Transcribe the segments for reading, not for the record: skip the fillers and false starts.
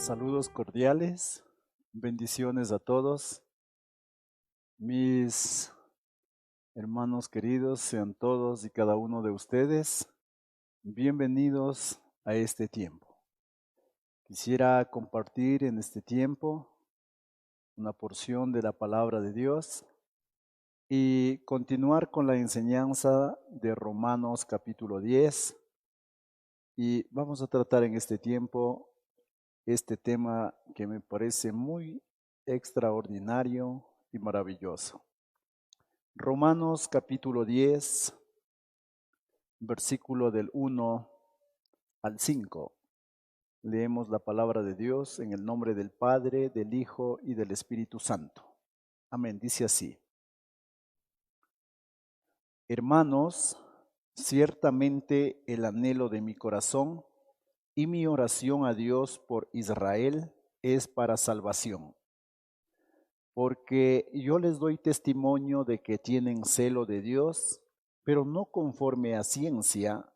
Saludos cordiales, bendiciones a todos. Mis hermanos queridos, sean todos y cada uno de ustedes bienvenidos a este tiempo. Quisiera compartir en este tiempo una porción de la palabra de Dios y continuar con la enseñanza de Romanos capítulo 10. Y vamos a tratar en este tiempo este tema que me parece muy extraordinario y maravilloso. Romanos capítulo 10, versículo del 1 al 5. Leemos la palabra de Dios en el nombre del Padre, del Hijo y del Espíritu Santo. Amén. Dice así: Hermanos, ciertamente el anhelo de mi corazón y mi oración a Dios por Israel es para salvación. Porque yo les doy testimonio de que tienen celo de Dios, pero no conforme a ciencia,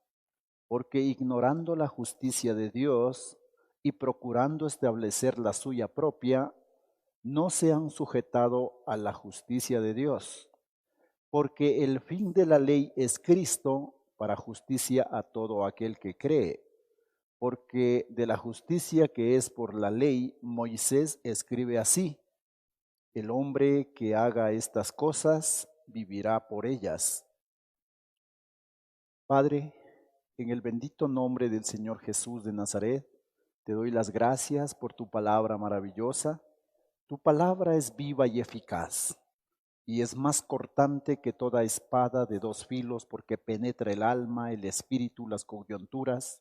porque ignorando la justicia de Dios y procurando establecer la suya propia, no se han sujetado a la justicia de Dios. Porque el fin de la ley es Cristo para justicia a todo aquel que cree. Porque de la justicia que es por la ley, Moisés escribe así: el hombre que haga estas cosas vivirá por ellas. Padre, en el bendito nombre del Señor Jesús de Nazaret, te doy las gracias por tu palabra maravillosa. Tu palabra es viva y eficaz, y es más cortante que toda espada de dos filos, porque penetra el alma, el espíritu, las coyunturas,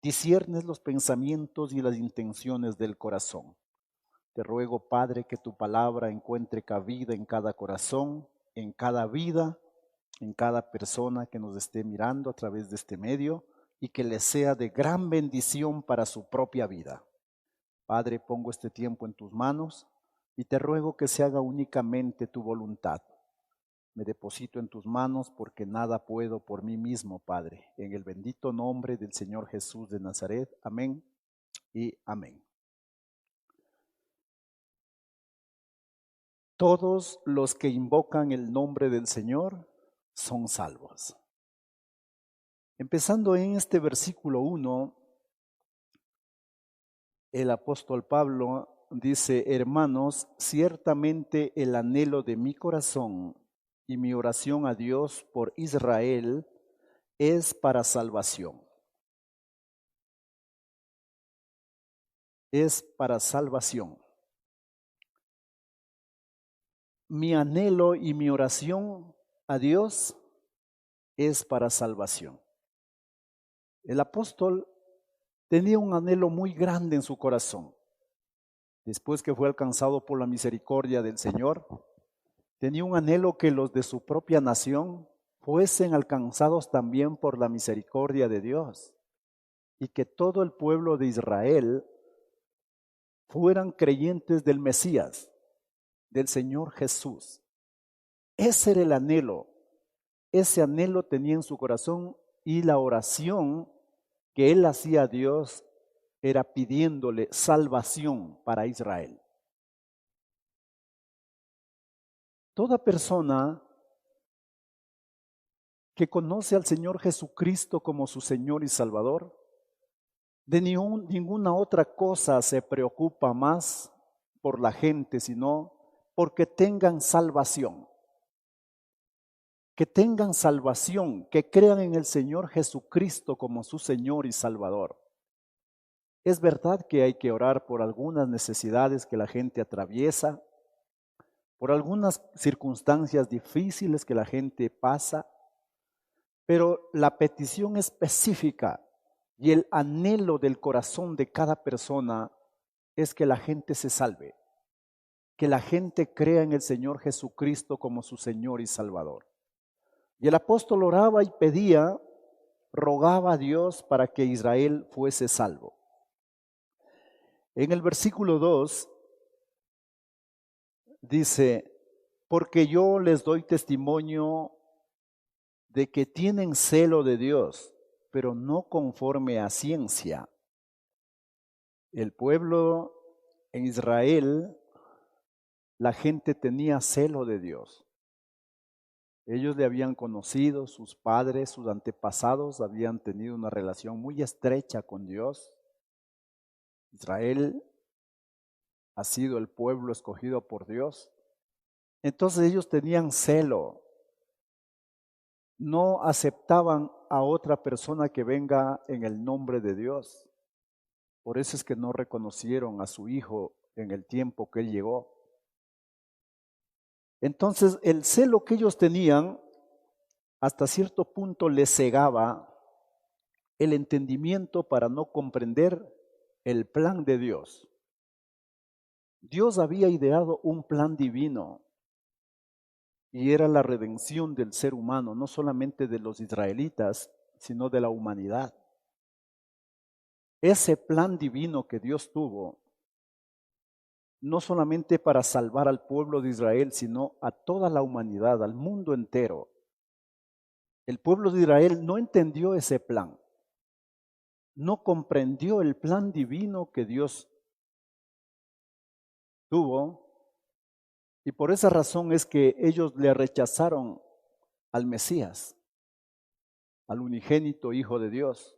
disciernes los pensamientos y las intenciones del corazón. Te ruego, Padre, que tu palabra encuentre cabida en cada corazón, en cada vida, en cada persona que nos esté mirando a través de este medio, y que le sea de gran bendición para su propia vida. Padre, pongo este tiempo en tus manos y te ruego que se haga únicamente tu voluntad. Me deposito en tus manos porque nada puedo por mí mismo, Padre. En el bendito nombre del Señor Jesús de Nazaret. Amén y amén. Todos los que invocan el nombre del Señor son salvos. Empezando en este versículo 1, el apóstol Pablo dice: hermanos, ciertamente el anhelo de mi corazón y mi oración a Dios por Israel es para salvación. Es para salvación. Mi anhelo y mi oración a Dios es para salvación. El apóstol tenía un anhelo muy grande en su corazón. Después que fue alcanzado por la misericordia del Señor, tenía un anhelo que los de su propia nación fuesen alcanzados también por la misericordia de Dios, y que todo el pueblo de Israel fueran creyentes del Mesías, del Señor Jesús. Ese era el anhelo. Ese anhelo tenía en su corazón, y la oración que él hacía a Dios era pidiéndole salvación para Israel. Toda persona que conoce al Señor Jesucristo como su Señor y Salvador, de ninguna otra cosa se preocupa más por la gente, sino porque tengan salvación. Que tengan salvación, que crean en el Señor Jesucristo como su Señor y Salvador. Es verdad que hay que orar por algunas necesidades que la gente atraviesa, por algunas circunstancias difíciles que la gente pasa, pero la petición específica y el anhelo del corazón de cada persona es que la gente se salve, que la gente crea en el Señor Jesucristo como su Señor y Salvador. Y el apóstol oraba y pedía, rogaba a Dios para que Israel fuese salvo. En el versículo 2 dice: porque yo les doy testimonio de que tienen celo de Dios, pero no conforme a ciencia, El pueblo en Israel, la gente tenía celo de Dios. Ellos le habían conocido, sus padres, sus antepasados habían tenido una relación muy estrecha con Dios. Israel ha sido el pueblo escogido por Dios. Entonces ellos tenían celo. No aceptaban a otra persona que venga en el nombre de Dios. Por eso es que no reconocieron a su hijo en el tiempo que él llegó. Entonces el celo que ellos tenían hasta cierto punto les cegaba el entendimiento para no comprender el plan de Dios. Dios había ideado un plan divino y era la redención del ser humano, no solamente de los israelitas, sino de la humanidad. Ese plan divino que Dios tuvo, no solamente para salvar al pueblo de Israel, sino a toda la humanidad, al mundo entero. El pueblo de Israel no entendió ese plan, no comprendió el plan divino que Dios tuvo, y por esa razón es que ellos le rechazaron al Mesías, al unigénito Hijo de Dios.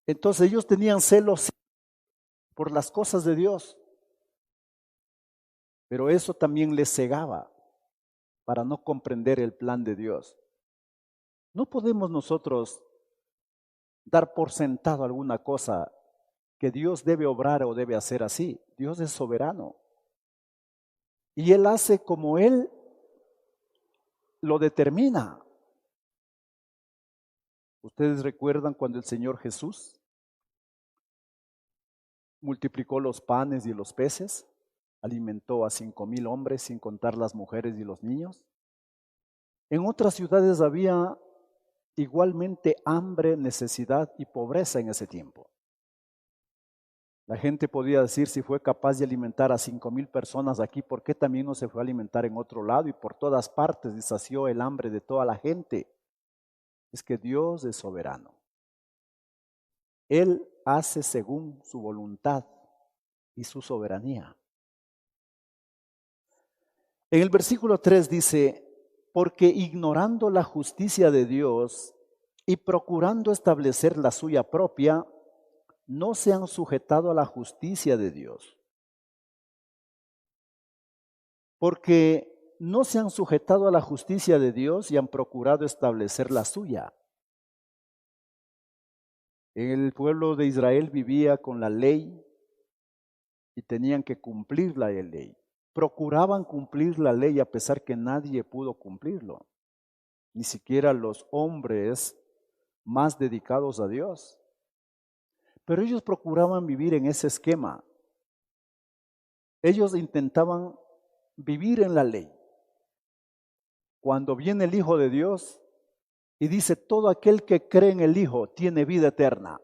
Entonces ellos tenían celos por las cosas de Dios, pero eso también les cegaba para no comprender el plan de Dios. No podemos nosotros dar por sentado alguna cosa que Dios debe obrar o debe hacer así. Dios es soberano. Y Él hace como Él lo determina. ¿Ustedes recuerdan cuando el Señor Jesús multiplicó los panes y los peces? Alimentó a 5,000 hombres sin contar las mujeres y los niños. En otras ciudades había igualmente hambre, necesidad y pobreza en ese tiempo. La gente podía decir, si fue capaz de alimentar a 5,000 personas aquí, ¿por qué también no se fue a alimentar en otro lado? Y por todas partes y sació el hambre de toda la gente. Es que Dios es soberano. Él hace según su voluntad y su soberanía. En el versículo 3 dice, porque ignorando la justicia de Dios y procurando establecer la suya propia, no se han sujetado a la justicia de Dios. Porque no se han sujetado a la justicia de Dios y han procurado establecer la suya. El pueblo de Israel vivía con la ley y tenían que cumplir la ley. Procuraban cumplir la ley a pesar que nadie pudo cumplirlo, ni siquiera los hombres más dedicados a Dios. Pero ellos procuraban vivir en ese esquema. Ellos intentaban vivir en la ley. Cuando viene el Hijo de Dios y dice, todo aquel que cree en el Hijo tiene vida eterna.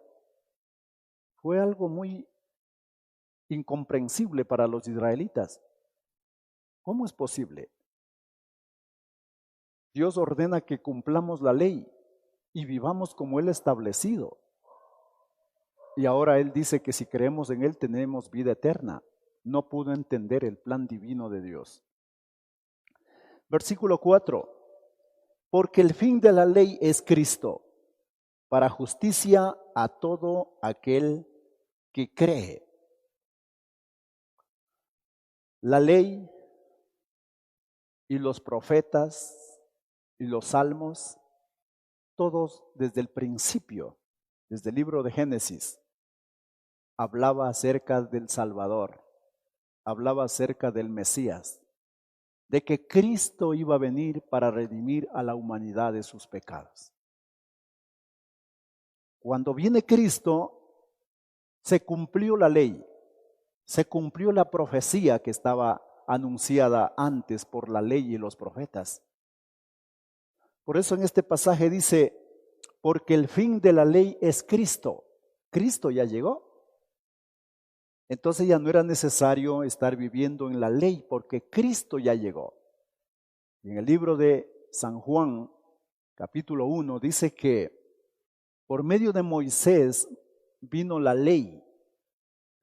Fue algo muy incomprensible para los israelitas. ¿Cómo es posible? Dios ordena que cumplamos la ley y vivamos como Él ha establecido. Y ahora Él dice que si creemos en Él tenemos vida eterna. No pudo entender el plan divino de Dios. Versículo 4. Porque el fin de la ley es Cristo, para justicia a todo aquel que cree. La ley y los profetas y los salmos, todos desde el principio, desde el libro de Génesis, hablaba acerca del Salvador, hablaba acerca del Mesías, de que Cristo iba a venir para redimir a la humanidad de sus pecados. Cuando viene Cristo, se cumplió la ley, se cumplió la profecía que estaba anunciada antes por la ley y los profetas. Por eso en este pasaje dice, porque el fin de la ley es Cristo. Cristo ya llegó. Entonces ya no era necesario estar viviendo en la ley porque Cristo ya llegó. En el libro de San Juan, capítulo 1, dice que por medio de Moisés vino la ley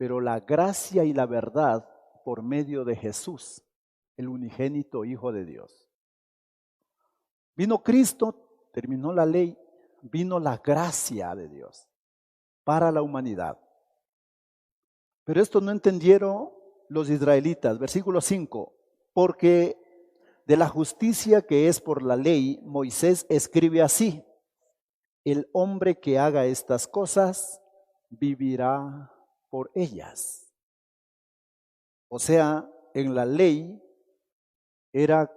pero la gracia y la verdad por medio de Jesús, el unigénito Hijo de Dios. Vino Cristo, terminó la ley, vino la gracia de Dios para la humanidad. Pero esto no entendieron los israelitas. Versículo 5, porque de la justicia que es por la ley, Moisés escribe así: el hombre que haga estas cosas vivirá por ellas. O sea, en la ley era,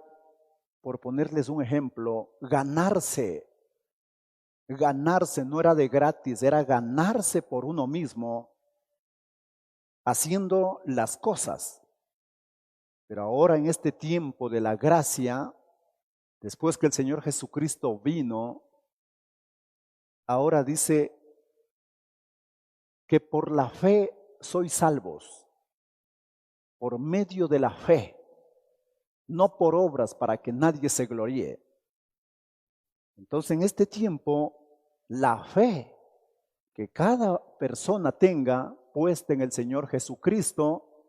por ponerles un ejemplo, ganarse, no era de gratis, era ganarse por uno mismo haciendo las cosas. Pero ahora en este tiempo de la gracia, después que el Señor Jesucristo vino, ahora dice que por la fe sois salvos, por medio de la fe, no por obras para que nadie se gloríe. Entonces en este tiempo, la fe que cada persona tenga puesta en el Señor Jesucristo,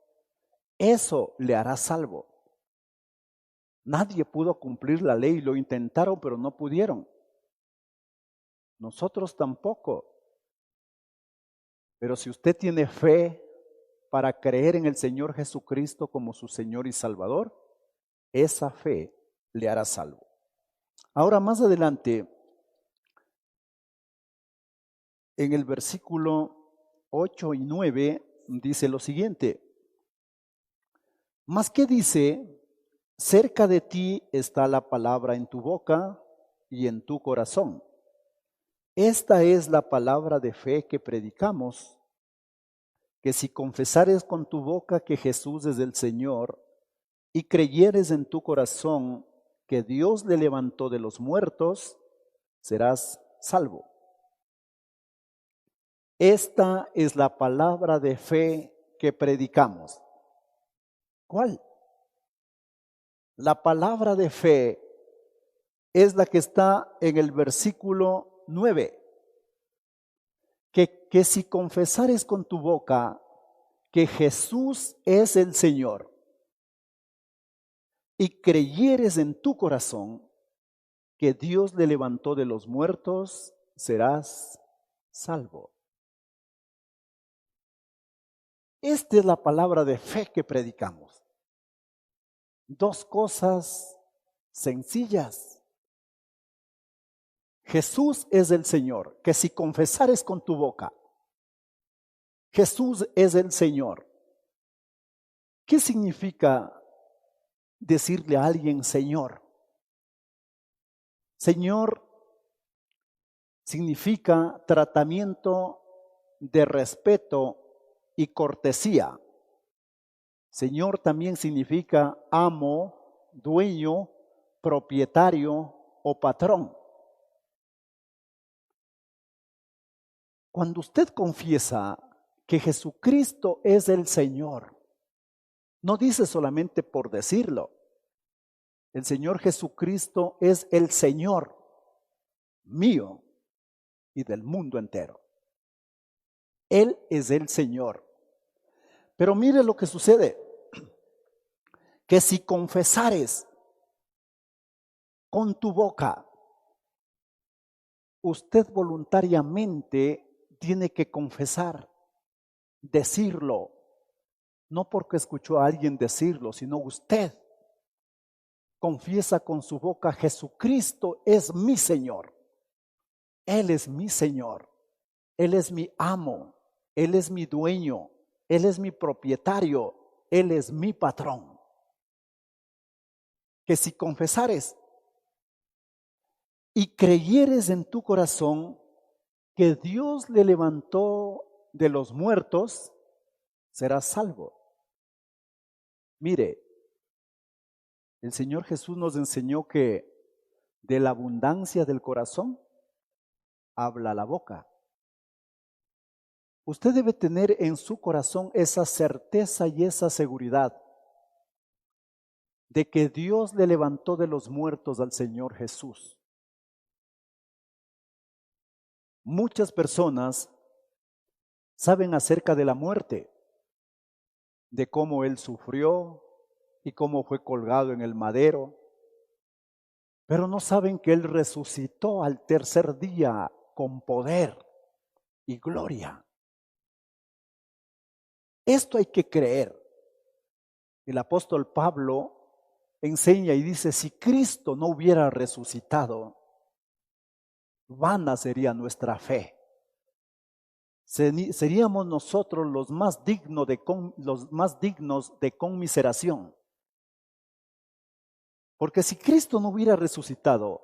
eso le hará salvo. Nadie pudo cumplir la ley, lo intentaron pero no pudieron. Nosotros tampoco. Pero si usted tiene fe para creer en el Señor Jesucristo como su Señor y Salvador, esa fe le hará salvo. Ahora más adelante, en el versículo 8 y 9, dice lo siguiente: ¿mas qué dice? Cerca de ti está la palabra en tu boca y en tu corazón. Esta es la palabra de fe que predicamos, que si confesares con tu boca que Jesús es el Señor y creyeres en tu corazón que Dios le levantó de los muertos, serás salvo. Esta es la palabra de fe que predicamos. ¿Cuál? La palabra de fe es la que está en el versículo 9. Que si confesares con tu boca que Jesús es el Señor y creyeres en tu corazón que Dios le levantó de los muertos, serás salvo. Esta es la palabra de fe que predicamos. Dos cosas sencillas. Jesús es el Señor, que si confesares con tu boca, Jesús es el Señor. ¿Qué significa decirle a alguien Señor? Señor significa tratamiento de respeto y cortesía. Señor también significa amo, dueño, propietario o patrón. Cuando usted confiesa que Jesucristo es el Señor, no dice solamente por decirlo. El Señor Jesucristo es el Señor mío y del mundo entero. Él es el Señor. Pero mire lo que sucede, que si confesares con tu boca, usted voluntariamente tiene que confesar, decirlo, no porque escuchó a alguien decirlo, sino usted confiesa con su boca: Jesucristo es mi Señor, Él es mi Señor, Él es mi amo, Él es mi dueño, Él es mi propietario, Él es mi patrón. Que si confesares y creyeres en tu corazón que Dios le levantó de los muertos, serás salvo. Mire, el Señor Jesús nos enseñó que de la abundancia del corazón habla la boca. Usted debe tener en su corazón esa certeza y esa seguridad de que Dios le levantó de los muertos al Señor Jesús. Muchas personas saben acerca de la muerte, de cómo Él sufrió y cómo fue colgado en el madero, pero no saben que Él resucitó al tercer día con poder y gloria. Esto hay que creer. El apóstol Pablo enseña y dice, si Cristo no hubiera resucitado, vana sería nuestra fe. Seríamos nosotros los más dignos de conmiseración. Porque si Cristo no hubiera resucitado,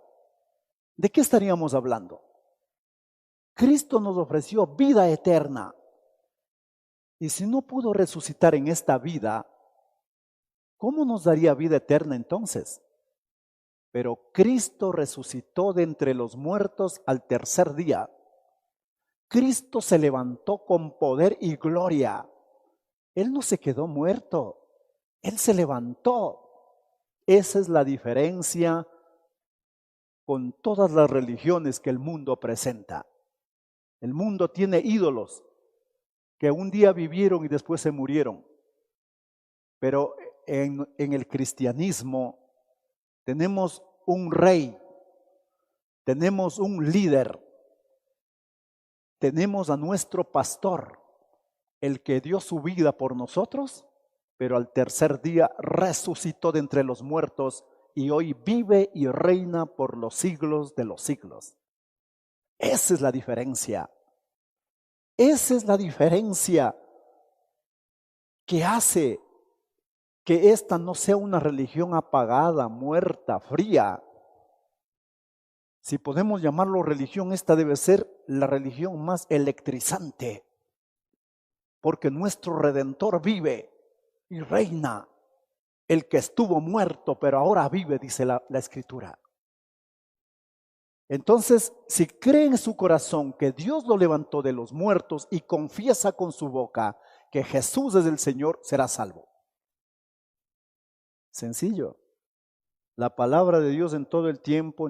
¿de qué estaríamos hablando? Cristo nos ofreció vida eterna. Y si no pudo resucitar en esta vida, ¿cómo nos daría vida eterna entonces? Pero Cristo resucitó de entre los muertos al tercer día. Cristo se levantó con poder y gloria. Él no se quedó muerto, Él se levantó. Esa es la diferencia con todas las religiones que el mundo presenta. El mundo tiene ídolos que un día vivieron y después se murieron. Pero en el cristianismo tenemos un rey, tenemos un líder, tenemos a nuestro pastor, el que dio su vida por nosotros, pero al tercer día resucitó de entre los muertos y hoy vive y reina por los siglos de los siglos. Esa es la diferencia. Esa es la diferencia que hace que esta no sea una religión apagada, muerta, fría. Si podemos llamarlo religión, esta debe ser la religión más electrizante, porque nuestro Redentor vive y reina. El que estuvo muerto, pero ahora vive, dice la Escritura. Entonces, si cree en su corazón que Dios lo levantó de los muertos y confiesa con su boca que Jesús es el Señor, será salvo. Sencillo. La palabra de Dios en todo el tiempo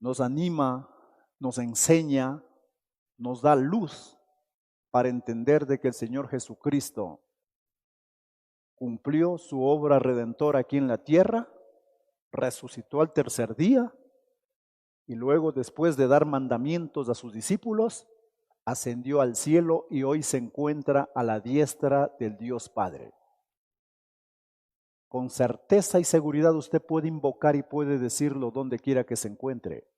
nos anima, nos enseña, nos da luz para entender de que el Señor Jesucristo cumplió su obra redentora aquí en la tierra, resucitó al tercer día y luego, después de dar mandamientos a sus discípulos, ascendió al cielo y hoy se encuentra a la diestra del Dios Padre. Con certeza y seguridad usted puede invocar y puede decirlo donde quiera que se encuentre.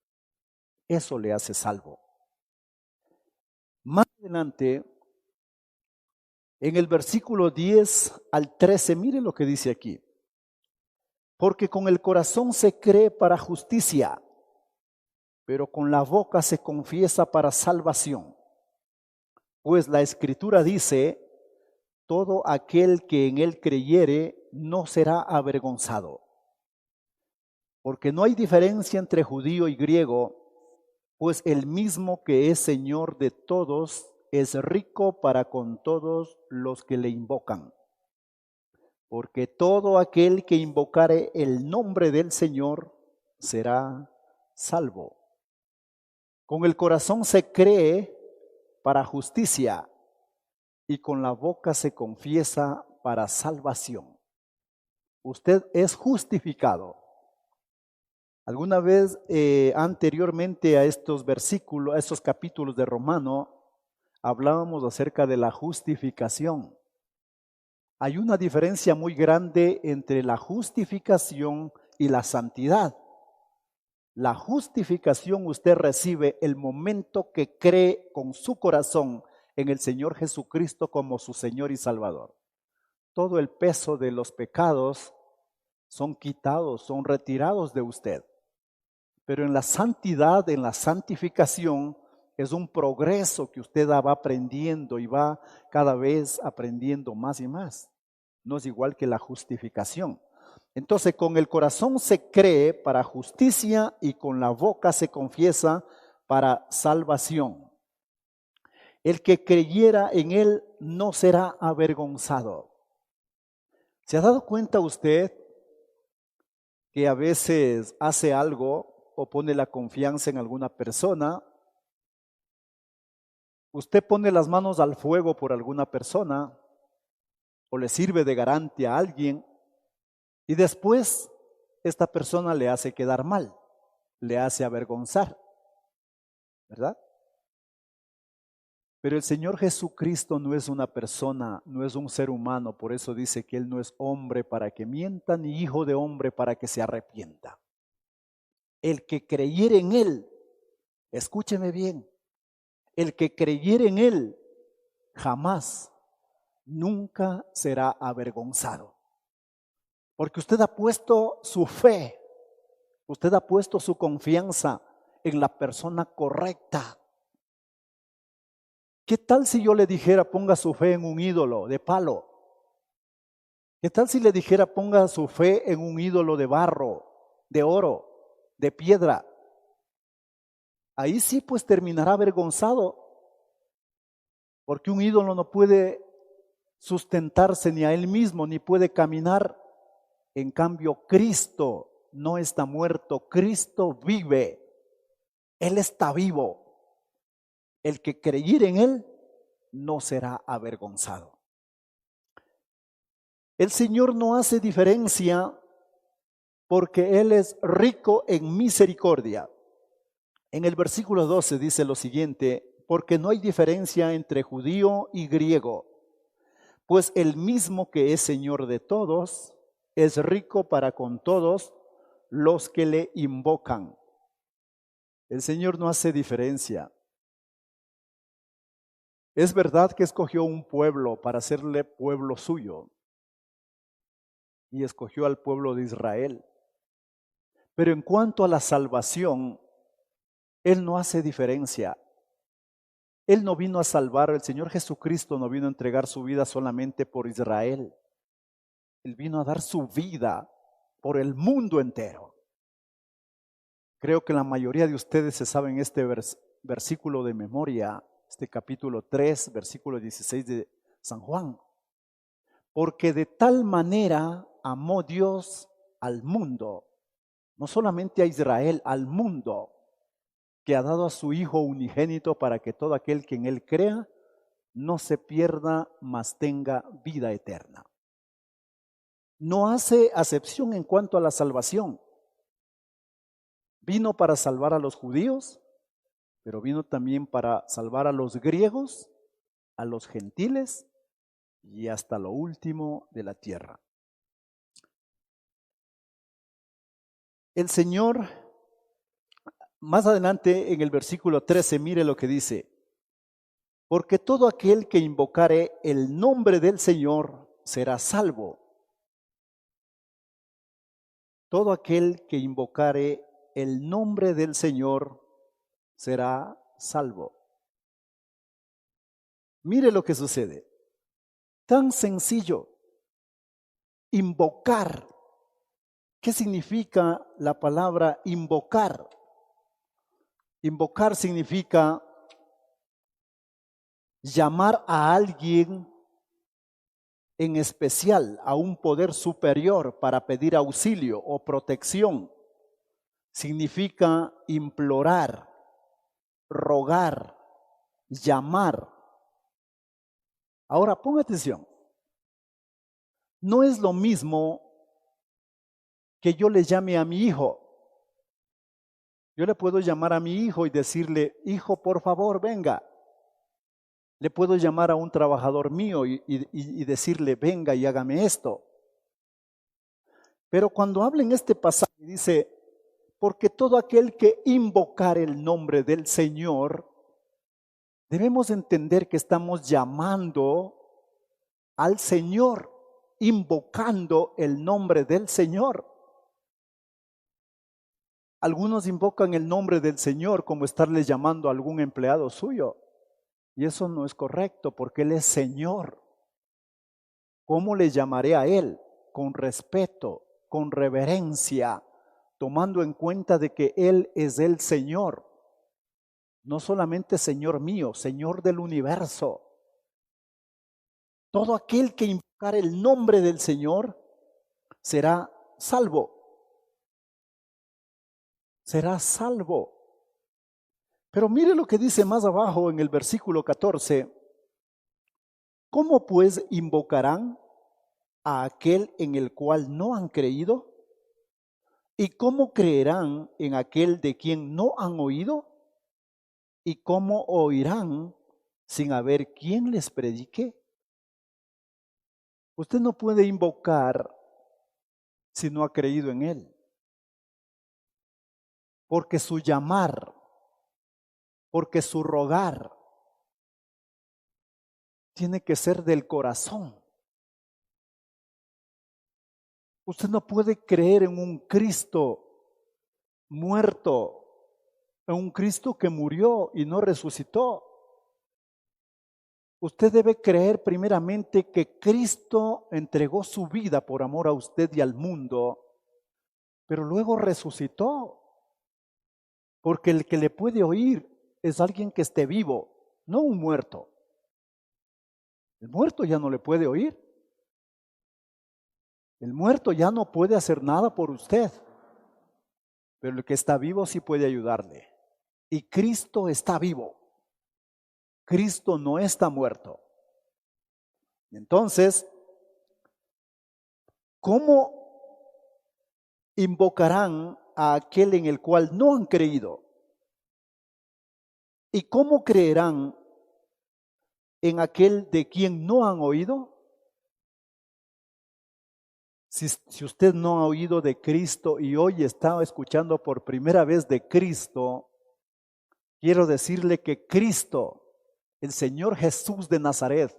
Eso le hace salvo. Más adelante, en el versículo 10 al 13, mire lo que dice aquí. Porque con el corazón se cree para justicia, pero con la boca se confiesa para salvación. Pues la Escritura dice, todo aquel que en él creyere no será avergonzado. Porque no hay diferencia entre judío y griego, pues el mismo que es Señor de todos es rico para con todos los que le invocan. Porque todo aquel que invocare el nombre del Señor será salvo. Con el corazón se cree para justicia y con la boca se confiesa para salvación. Usted es justificado. Alguna vez anteriormente a estos versículos, a estos capítulos de Romano, hablábamos acerca de la justificación. Hay una diferencia muy grande entre la justificación y la santidad. La justificación usted recibe el momento que cree con su corazón en el Señor Jesucristo como su Señor y Salvador. Todo el peso de los pecados son quitados, son retirados de usted. Pero en la santidad, en la santificación, es un progreso que usted va aprendiendo y va cada vez aprendiendo más y más. No es igual que la justificación. Entonces, con el corazón se cree para justicia y con la boca se confiesa para salvación. El que creyera en él no será avergonzado. ¿Se ha dado cuenta usted que a veces hace algo o pone la confianza en alguna persona Usted pone las manos al fuego por alguna persona o le sirve de garante a alguien y después esta persona le hace quedar mal, le hace avergonzar, ¿verdad? Pero el Señor Jesucristo no es una persona, no es un ser humano, por eso dice que Él no es hombre para que mienta, ni hijo de hombre para que se arrepienta. El que creyere en Él, escúcheme bien, el que creyere en Él jamás, nunca será avergonzado. Porque usted ha puesto su fe, usted ha puesto su confianza en la persona correcta. ¿Qué tal si yo le dijera ponga su fe en un ídolo de palo? ¿Qué tal si le dijera ponga su fe en un ídolo de barro, de oro, de piedra? Ahí sí pues terminará avergonzado, porque un ídolo no puede sustentarse ni a él mismo, ni puede caminar. En cambio, Cristo no está muerto, Cristo vive, Él está vivo. El que creyere en Él no será avergonzado. El Señor no hace diferencia porque Él es rico en misericordia. En el versículo 12 dice lo siguiente: porque no hay diferencia entre judío y griego, pues el mismo que es Señor de todos, es rico para con todos los que le invocan. El Señor no hace diferencia. Es verdad que escogió un pueblo para hacerle pueblo suyo y escogió al pueblo de Israel. Pero en cuanto a la salvación, Él no hace diferencia. Él no vino a salvar, el Señor Jesucristo no vino a entregar su vida solamente por Israel. Él vino a dar su vida por el mundo entero. Creo que la mayoría de ustedes se saben este versículo de memoria, este capítulo 3, versículo 16 de San Juan. Porque de tal manera amó Dios al mundo, no solamente a Israel, al mundo, que ha dado a su Hijo unigénito para que todo aquel que en Él crea no se pierda, mas tenga vida eterna. No hace acepción en cuanto a la salvación. Vino para salvar a los judíos, pero vino también para salvar a los griegos, a los gentiles y hasta lo último de la tierra. El Señor, más adelante en el versículo 13, mire lo que dice: porque todo aquel que invocare el nombre del Señor será salvo. Todo aquel que invocare el nombre del Señor será salvo. Mire lo que sucede. Tan sencillo. Invocar. ¿Qué significa la palabra invocar? Invocar significa llamar a alguien en especial, a un poder superior para pedir auxilio o protección. Significa implorar, rogar, llamar. Ahora, ponga atención. No es lo mismo que yo le llame a mi hijo. Yo le puedo llamar a mi hijo y decirle: hijo, por favor, venga. Le puedo llamar a un trabajador mío y decirle: venga y hágame esto. Pero cuando habla en este pasaje dice: porque todo aquel que invocar el nombre del Señor, debemos entender que estamos llamando al Señor, invocando el nombre del Señor. Algunos invocan el nombre del Señor como estarle llamando a algún empleado suyo. Y eso no es correcto, porque Él es Señor. ¿Cómo le llamaré a Él? Con respeto, con reverencia, tomando en cuenta de que Él es el Señor. No solamente Señor mío, Señor del universo. Todo aquel que invocar el nombre del Señor será salvo. Será salvo. Pero mire lo que dice más abajo en el versículo 14. ¿Cómo pues invocarán a aquel en el cual no han creído? ¿Y cómo creerán en aquel de quien no han oído? ¿Y cómo oirán sin haber quien les predique? Usted no puede invocar si no ha creído en Él. Porque su llamar, porque su rogar, tiene que ser del corazón. Usted no puede creer en un Cristo muerto, en un Cristo que murió y no resucitó. Usted debe creer primeramente que Cristo entregó su vida por amor a usted y al mundo, pero luego resucitó. Porque el que le puede oír es alguien que esté vivo, no un muerto. El muerto ya no le puede oír. El muerto ya no puede hacer nada por usted, pero el que está vivo sí puede ayudarle. Y Cristo está vivo. Cristo no está muerto. Entonces, ¿cómo invocarán a aquel en el cual no han creído? ¿Y cómo creerán en aquel de quien no han oído? Si usted no ha oído de Cristo y hoy está escuchando por primera vez de Cristo, quiero decirle que Cristo, el Señor Jesús de Nazaret,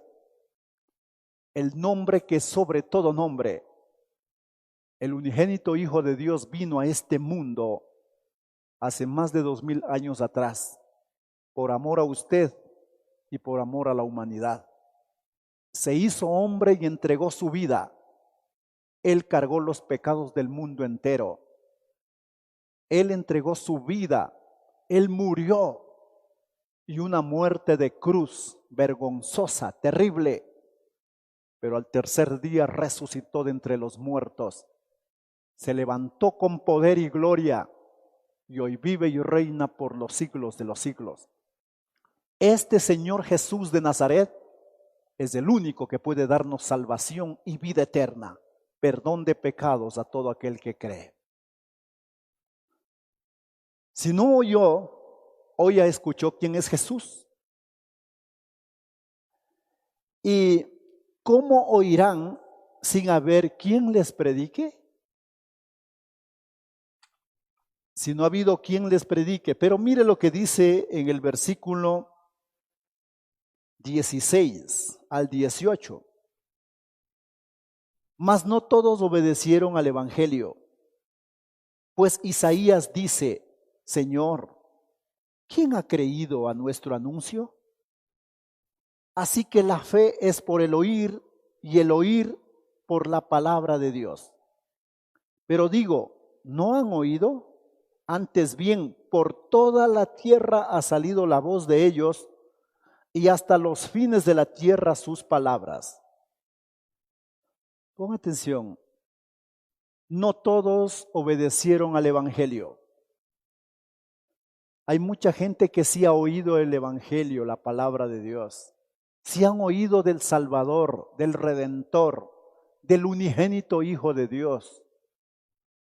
el nombre que es sobre todo nombre, el unigénito Hijo de Dios, vino a este mundo hace más de 2000 años atrás, por amor a usted y por amor a la humanidad. Se hizo hombre y entregó su vida. Él cargó los pecados del mundo entero. Él entregó su vida. Él murió. Y una muerte de cruz vergonzosa, terrible. Pero al tercer día resucitó de entre los muertos. Se levantó con poder y gloria. Y hoy vive y reina por los siglos de los siglos. Este Señor Jesús de Nazaret es el único que puede darnos salvación y vida eterna. Perdón de pecados a todo aquel que cree. Si no oyó, hoy ya escuchó quién es Jesús. ¿Y cómo oirán sin haber quien les predique? Si no ha habido quien les predique. Pero mire lo que dice en el versículo 16 al 18. Mas no todos obedecieron al evangelio. Pues Isaías dice: Señor, ¿quién ha creído a nuestro anuncio? Así que la fe es por el oír y el oír por la palabra de Dios. Pero digo, ¿no han oído? Antes bien, por toda la tierra ha salido la voz de ellos y hasta los fines de la tierra sus palabras. Pon atención. No todos obedecieron al evangelio. Hay mucha gente que sí ha oído el evangelio, la palabra de Dios. Sí han oído del Salvador, del Redentor, del unigénito Hijo de Dios,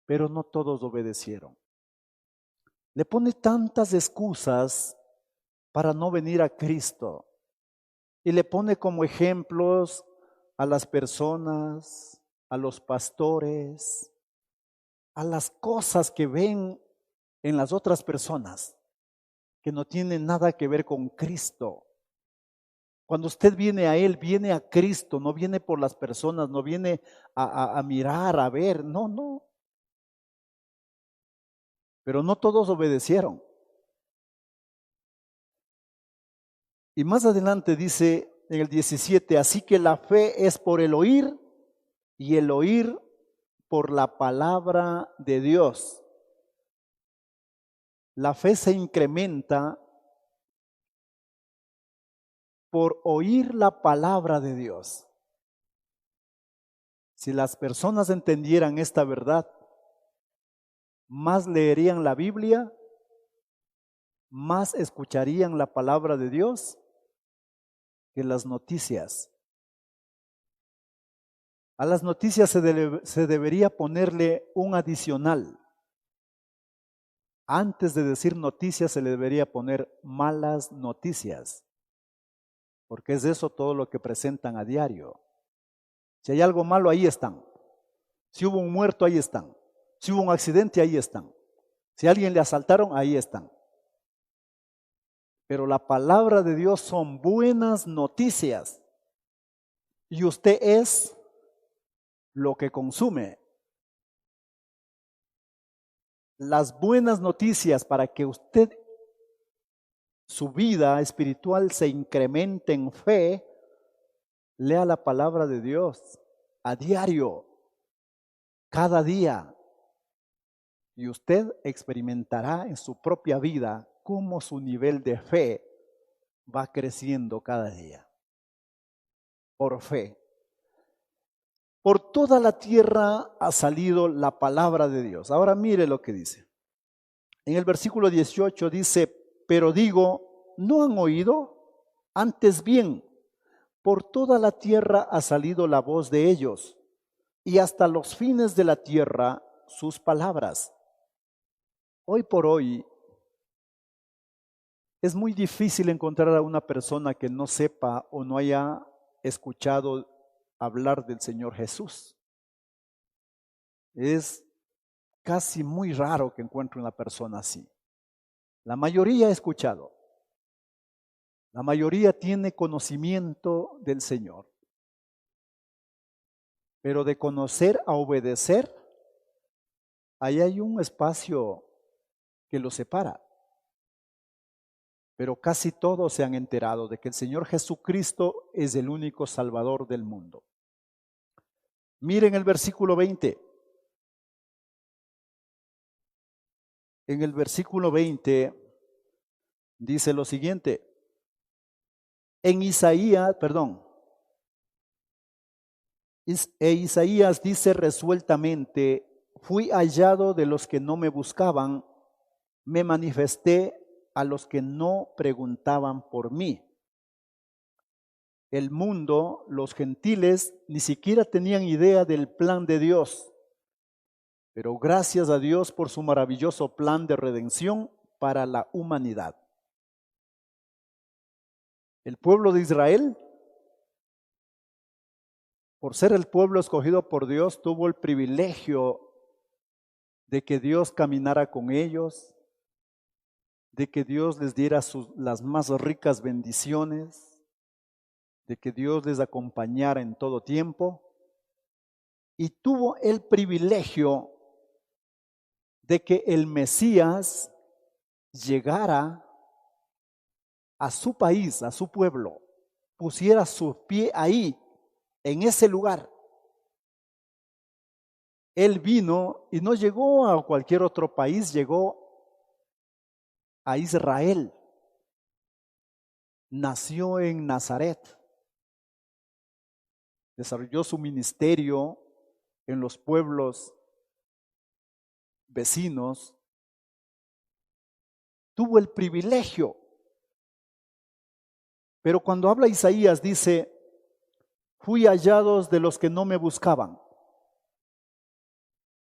pero no todos obedecieron. Le pone tantas excusas para no venir a Cristo y le pone como ejemplos a las personas, a los pastores, a las cosas que ven en las otras personas que no tienen nada que ver con Cristo. Cuando usted viene a Él, viene a Cristo, no viene por las personas, no viene a mirar, a ver, no. Pero no todos obedecieron. Y más adelante dice en el 17, así que la fe es por el oír y el oír por la palabra de Dios. La fe se incrementa por oír la palabra de Dios. Si las personas entendieran esta verdad, más leerían la Biblia, más escucharían la palabra de Dios que las noticias. A las noticias se debería ponerle un adicional. Antes de decir noticias se le debería poner malas noticias, porque es eso todo lo que presentan a diario. Si hay algo malo, ahí están. Si hubo un muerto, ahí están. Si hubo un accidente, ahí están. Si a alguien le asaltaron, ahí están. Pero la palabra de Dios son buenas noticias. Y usted es lo que consume. Las buenas noticias para que usted, su vida espiritual se incremente en fe, lea la palabra de Dios a diario, cada día. Y usted experimentará en su propia vida cómo su nivel de fe va creciendo cada día. Por fe. Por toda la tierra ha salido la palabra de Dios. Ahora mire lo que dice. En el versículo 18 dice, pero digo, ¿no han oído? Antes bien, por toda la tierra ha salido la voz de ellos, y hasta los fines de la tierra sus palabras. Hoy por hoy es muy difícil encontrar a una persona que no sepa o no haya escuchado hablar del Señor Jesús. Es casi muy raro que encuentre una persona así. La mayoría ha escuchado. La mayoría tiene conocimiento del Señor. Pero de conocer a obedecer, ahí hay un espacio que lo separa. Pero casi todos se han enterado de que el Señor Jesucristo es el único Salvador del mundo. Miren el versículo 20. En el versículo 20 dice lo siguiente. Isaías dice resueltamente, fui hallado de los que no me buscaban, me manifesté a los que no preguntaban por mí. El mundo, los gentiles, ni siquiera tenían idea del plan de Dios, pero gracias a Dios por su maravilloso plan de redención para la humanidad. El pueblo de Israel, por ser el pueblo escogido por Dios, tuvo el privilegio de que Dios caminara con ellos, de que Dios les diera las más ricas bendiciones, de que Dios les acompañara en todo tiempo, y tuvo el privilegio de que el Mesías llegara a su país, a su pueblo, pusiera su pie ahí, en ese lugar. Él vino y no llegó a cualquier otro país, llegó a Israel. Nació en Nazaret. Desarrolló su ministerio en los pueblos vecinos. Tuvo el privilegio. Pero cuando habla Isaías dice, fui hallados de los que no me buscaban.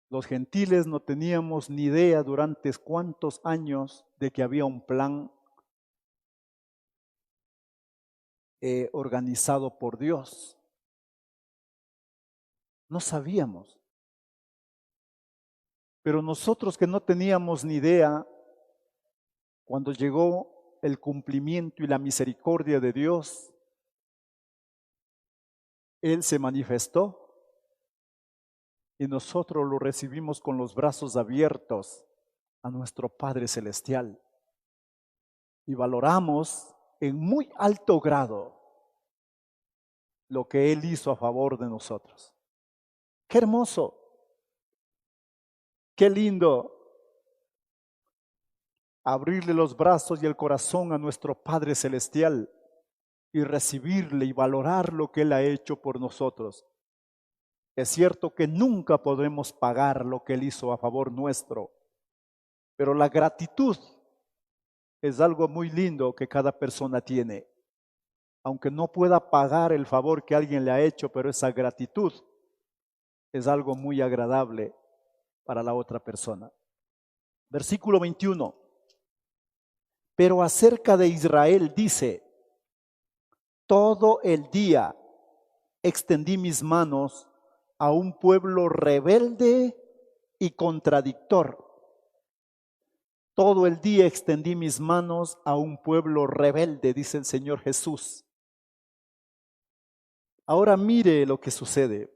Los gentiles no teníamos ni idea durante cuántos años de que había un plan organizado por Dios. No sabíamos. Pero nosotros que no teníamos ni idea, cuando llegó el cumplimiento y la misericordia de Dios, Él se manifestó y nosotros lo recibimos con los brazos abiertos a nuestro Padre Celestial. Y valoramos en muy alto grado lo que Él hizo a favor de nosotros. ¡Qué hermoso! ¡Qué lindo! Abrirle los brazos y el corazón a nuestro Padre Celestial y recibirle y valorar lo que Él ha hecho por nosotros. Es cierto que nunca podremos pagar lo que Él hizo a favor nuestro, pero la gratitud es algo muy lindo que cada persona tiene. Aunque no pueda pagar el favor que alguien le ha hecho, pero esa gratitud es algo muy agradable para la otra persona. Versículo 21. Pero acerca de Israel dice: todo el día extendí mis manos a un pueblo rebelde y contradictor. Todo el día extendí mis manos a un pueblo rebelde, dice el Señor Jesús. Ahora mire lo que sucede.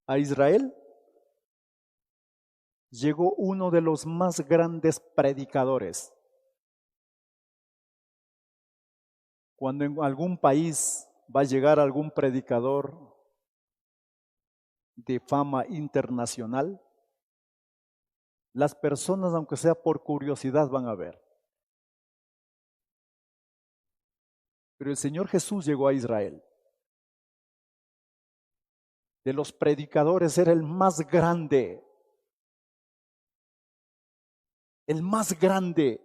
A Israel llegó uno de los más grandes predicadores. Cuando en algún país va a llegar algún predicador de fama internacional, las personas, aunque sea por curiosidad, van a ver. Pero el Señor Jesús llegó a Israel. De los predicadores era el más grande. El más grande.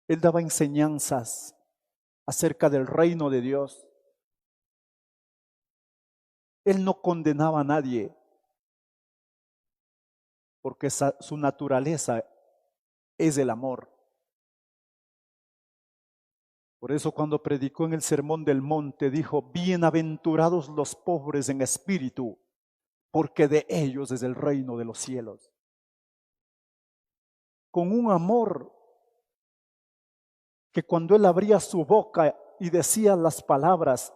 Él daba enseñanzas acerca del reino de Dios. Él no condenaba a nadie, porque su naturaleza es el amor. Por eso cuando predicó en el Sermón del Monte dijo: bienaventurados los pobres en espíritu, porque de ellos es el reino de los cielos. Con un amor que cuando él abría su boca y decía las palabras,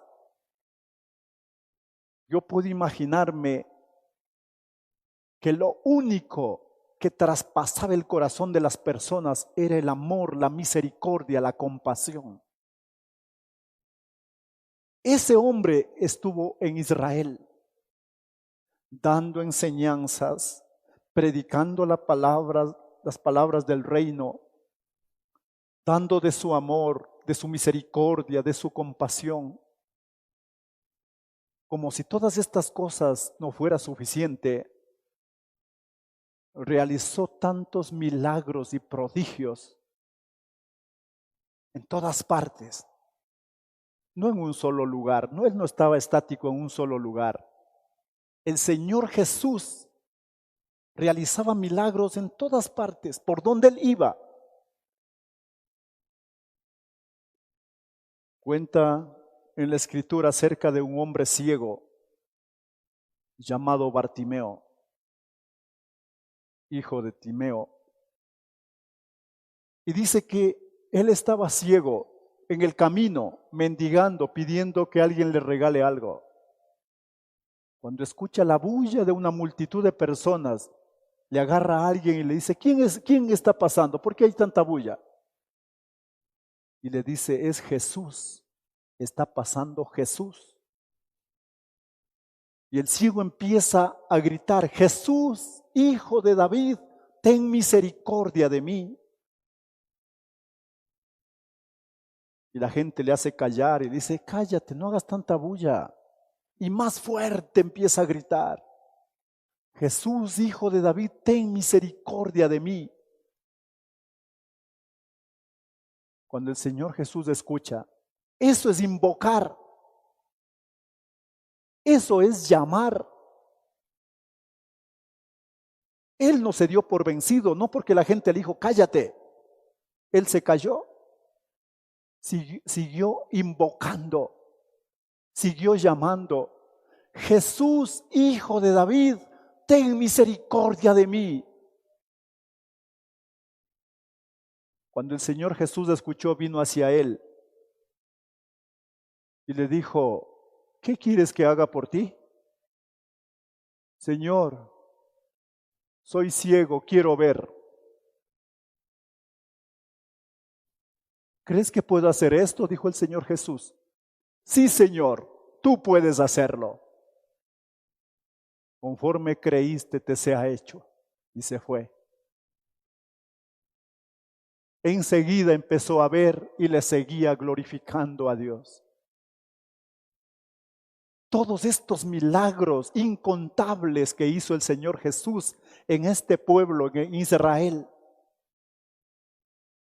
yo puedo imaginarme que lo único que traspasaba el corazón de las personas era el amor, la misericordia, la compasión. Ese hombre estuvo en Israel, dando enseñanzas, predicando las palabras del reino, dando de su amor, de su misericordia, de su compasión. Como si todas estas cosas no fuera suficiente, realizó tantos milagros y prodigios en todas partes, no en un solo lugar. Él no estaba estático en un solo lugar. El Señor Jesús realizaba milagros en todas partes, por donde él iba. Cuenta en la Escritura acerca de un hombre ciego llamado Bartimeo, hijo de Timeo. Y dice que él estaba ciego en el camino, mendigando, pidiendo que alguien le regale algo. Cuando escucha la bulla de una multitud de personas, le agarra a alguien y le dice: ¿Quién está pasando? ¿Por qué hay tanta bulla? Y le dice: es Jesús, está pasando Jesús. Y el ciego empieza a gritar: Jesús, hijo de David, ten misericordia de mí. Y la gente le hace callar y dice: cállate, no hagas tanta bulla. Y más fuerte empieza a gritar: Jesús, hijo de David, ten misericordia de mí. Cuando el Señor Jesús escucha, eso es invocar. Eso es llamar. Él no se dio por vencido, no porque la gente le dijo: cállate. Él se calló, siguió invocando, siguió llamando: Jesús, hijo de David, ten misericordia de mí. Cuando el Señor Jesús escuchó, vino hacia él y le dijo: ¿qué quieres que haga por ti? Señor, soy ciego, quiero ver. ¿Crees que puedo hacer esto?, dijo el Señor Jesús. Sí, Señor, tú puedes hacerlo. Conforme creíste, te sea hecho. Y se fue. Enseguida empezó a ver y le seguía glorificando a Dios. todos estos milagros incontables que hizo el Señor Jesús en este pueblo, en Israel.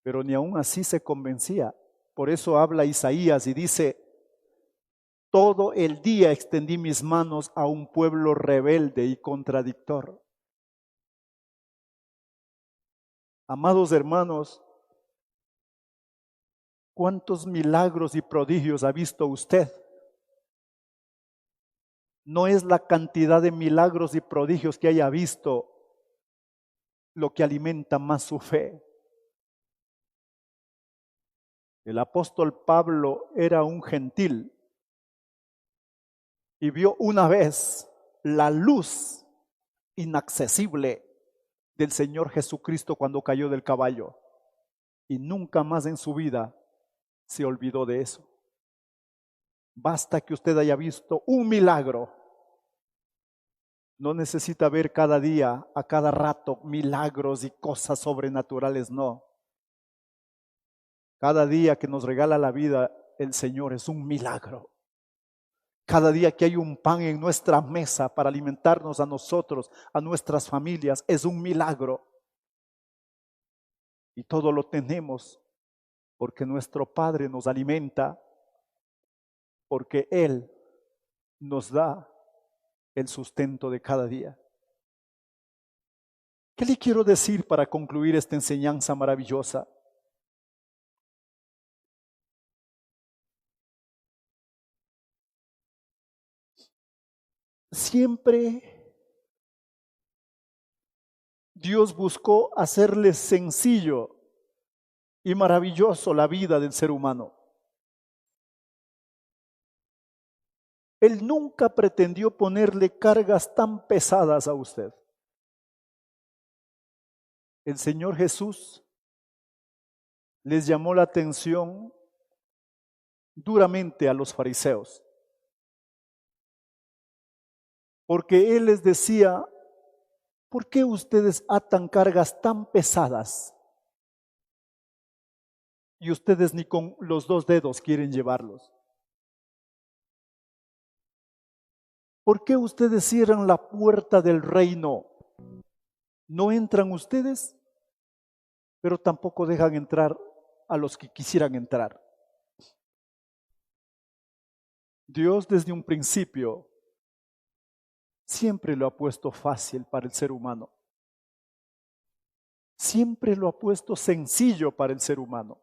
Pero ni aún así se convencía. Por eso habla Isaías y dice: todo el día extendí mis manos a un pueblo rebelde y contradictor. Amados hermanos, ¿cuántos milagros y prodigios ha visto usted? No es la cantidad de milagros y prodigios que haya visto lo que alimenta más su fe. El apóstol Pablo era un gentil y vio una vez la luz inaccesible del Señor Jesucristo cuando cayó del caballo, y nunca más en su vida se olvidó de eso. Basta que usted haya visto un milagro. No necesita ver cada día, a cada rato, milagros y cosas sobrenaturales, no. Cada día que nos regala la vida el Señor es un milagro. Cada día que hay un pan en nuestra mesa para alimentarnos a nosotros, a nuestras familias, es un milagro. Y todo lo tenemos porque nuestro Padre nos alimenta, porque Él nos da el sustento de cada día. ¿Qué le quiero decir para concluir esta enseñanza maravillosa? Siempre Dios buscó hacerle sencillo y maravilloso la vida del ser humano. Él nunca pretendió ponerle cargas tan pesadas a usted. El Señor Jesús les llamó la atención duramente a los fariseos, porque Él les decía: ¿por qué ustedes atan cargas tan pesadas y ustedes ni con los 2 dedos quieren llevarlos? ¿Por qué ustedes cierran la puerta del reino? No entran ustedes, pero tampoco dejan entrar a los que quisieran entrar. Dios desde un principio siempre lo ha puesto fácil para el ser humano. Siempre lo ha puesto sencillo para el ser humano.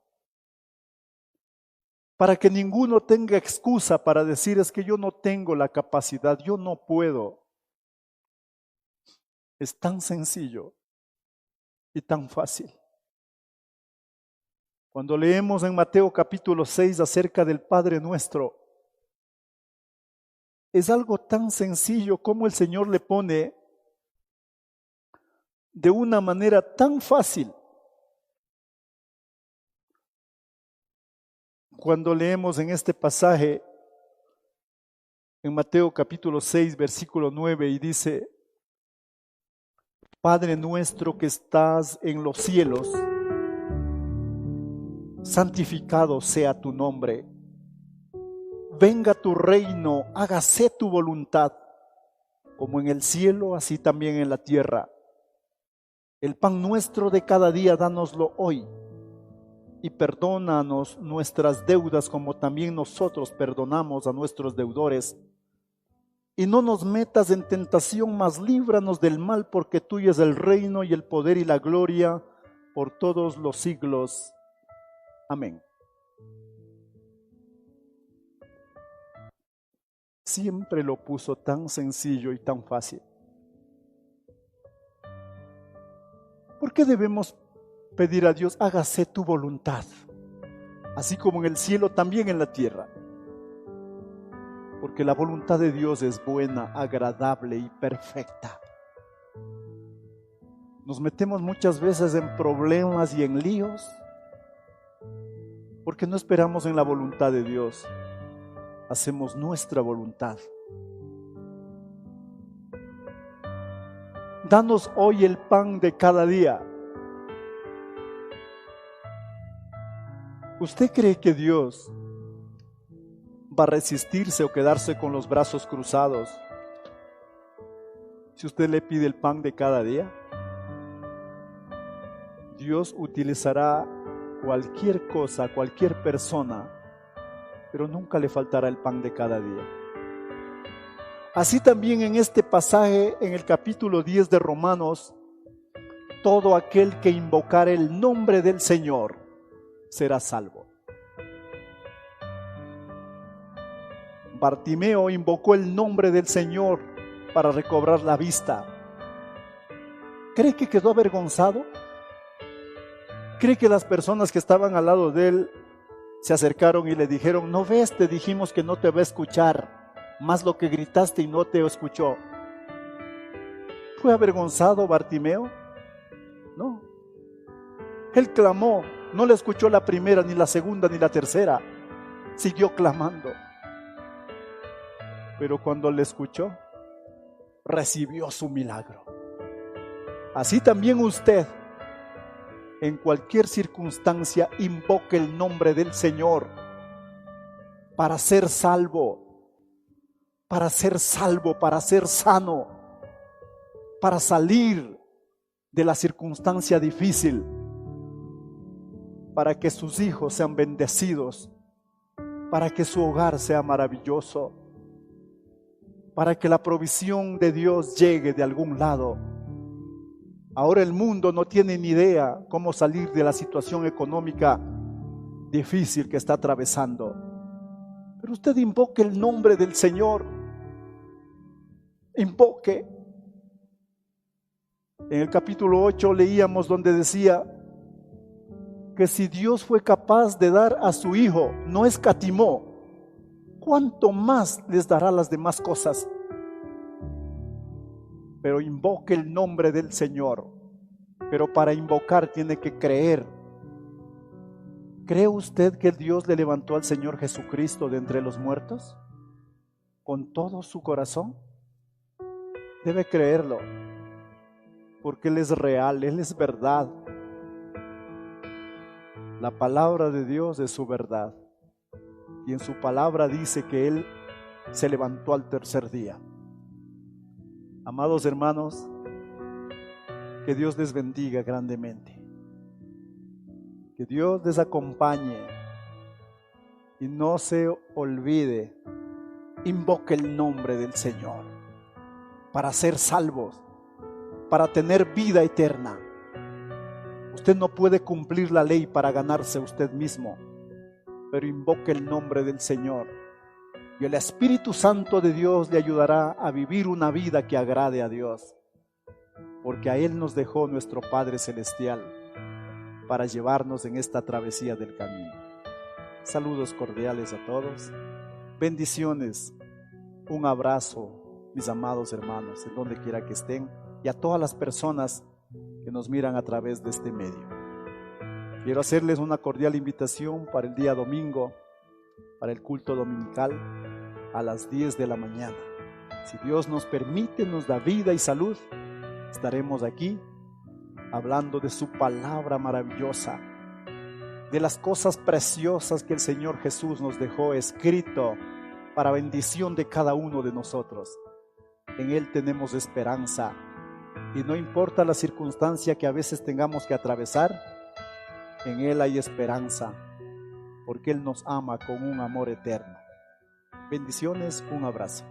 Para que ninguno tenga excusa para decir: es que yo no tengo la capacidad, yo no puedo. Es tan sencillo y tan fácil. Cuando leemos en Mateo capítulo 6 acerca del Padre Nuestro, es algo tan sencillo como el Señor le pone de una manera tan fácil. Cuando leemos en este pasaje, en Mateo capítulo 6, versículo 9, y dice: Padre nuestro que estás en los cielos, santificado sea tu nombre. Venga tu reino, hágase tu voluntad, como en el cielo, así también en la tierra. El pan nuestro de cada día, dánoslo hoy. Y perdónanos nuestras deudas como también nosotros perdonamos a nuestros deudores. Y no nos metas en tentación, mas líbranos del mal, porque tuyo es el reino y el poder y la gloria por todos los siglos. Amén. Siempre lo puso tan sencillo y tan fácil. ¿Por qué debemos pedir a Dios: hágase tu voluntad, así como en el cielo, también en la tierra? Porque la voluntad de Dios es buena, agradable y perfecta. Nos metemos muchas veces en problemas y en líos porque no esperamos en la voluntad de Dios. Hacemos nuestra voluntad. Danos hoy el pan de cada día. ¿Usted cree que Dios para resistirse o quedarse con los brazos cruzados. Si usted le pide el pan de cada día, Dios utilizará cualquier cosa, cualquier persona, pero nunca le faltará el pan de cada día. Así también en este pasaje, en el capítulo 10 de Romanos, todo aquel que invocare el nombre del Señor será salvo. Bartimeo invocó el nombre del Señor para recobrar la vista. ¿Cree que quedó avergonzado? ¿Cree que las personas que estaban al lado de él se acercaron y le dijeron: ¿no ves? Te dijimos que no te va a escuchar, más lo que gritaste y no te escuchó. ¿Fue avergonzado Bartimeo? No. Él clamó, no le escuchó la primera, ni la segunda, ni la tercera. Siguió clamando. Pero cuando le escuchó, recibió su milagro. Así también usted, en cualquier circunstancia, invoque el nombre del Señor para ser salvo, para ser salvo, para ser sano, para salir de la circunstancia difícil, para que sus hijos sean bendecidos, para que su hogar sea maravilloso, para que la provisión de Dios llegue de algún lado. Ahora el mundo no tiene ni idea cómo salir de la situación económica difícil que está atravesando. Pero usted invoque el nombre del Señor. Invoque. En el capítulo 8 leíamos donde decía que si Dios fue capaz de dar a su Hijo, no escatimó, ¿cuánto más les dará las demás cosas? Pero invoque el nombre del Señor. Pero para invocar tiene que creer. ¿Cree usted que Dios le levantó al Señor Jesucristo de entre los muertos? ¿Con todo su corazón? Debe creerlo, porque Él es real, Él es verdad. La palabra de Dios es su verdad. Y en su palabra dice que Él se levantó al tercer día. Amados hermanos, que Dios les bendiga grandemente. Que Dios les acompañe y no se olvide, invoque el nombre del Señor para ser salvos, para tener vida eterna. Usted no puede cumplir la ley para ganarse usted mismo, pero invoque el nombre del Señor y el Espíritu Santo de Dios le ayudará a vivir una vida que agrade a Dios, porque a Él nos dejó nuestro Padre Celestial para llevarnos en esta travesía del camino. Saludos cordiales a todos, bendiciones, un abrazo, mis amados hermanos, en donde quiera que estén, y a todas las personas que nos miran a través de este medio. Quiero hacerles una cordial invitación para el día domingo, para el culto dominical a las 10 de la mañana. Si Dios nos permite, nos da vida y salud, estaremos aquí hablando de su palabra maravillosa, de las cosas preciosas que el Señor Jesús nos dejó escrito para bendición de cada uno de nosotros. En Él tenemos esperanza y no importa la circunstancia que a veces tengamos que atravesar, en Él hay esperanza, porque Él nos ama con un amor eterno. Bendiciones, un abrazo.